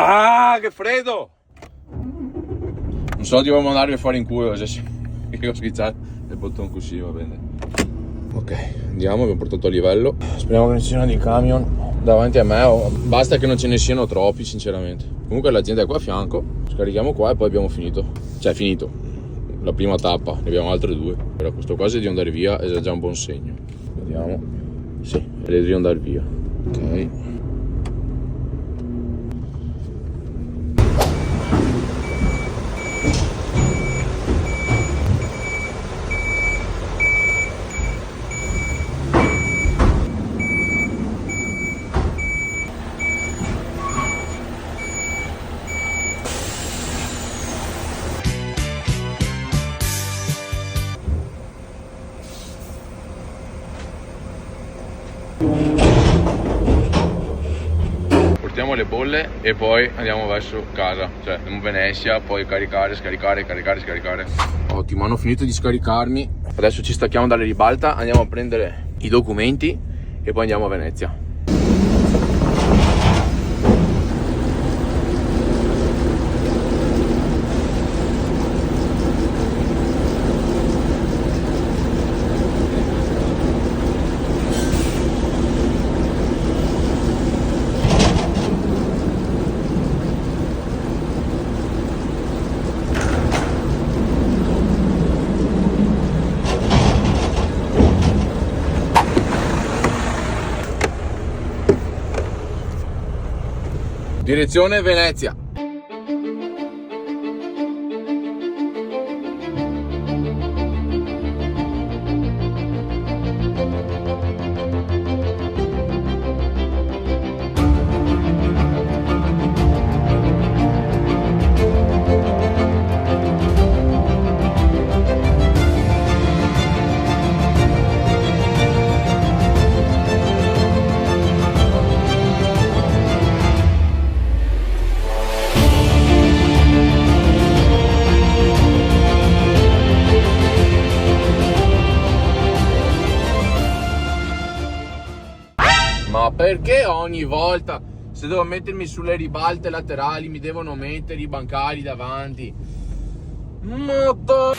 Ah, che freddo! Non so, dobbiamo andarvi a fare in culo, se ho schizzato il bottone così, va bene. Ok, andiamo, abbiamo portato a livello. Speriamo che non ci siano dei camion davanti a me, basta che non ce ne siano troppi, sinceramente. Comunque l'azienda è qua a fianco, scarichiamo qua e poi abbiamo finito. Cioè, finito. La prima tappa, ne abbiamo altre due. Però questo quasi di andare via è già un buon segno. Vediamo. Sì, è di andare via. Ok. Portiamo le bolle e poi andiamo verso casa, cioè andiamo a Venezia, poi caricare. Ottimo, hanno finito di scaricarmi, adesso ci stacchiamo dalle ribalta, andiamo a prendere i documenti e poi andiamo a Venezia. Direzione Venezia. Ma perché ogni volta, se devo mettermi sulle ribalte laterali, mi devono mettere i bancali davanti? Moto!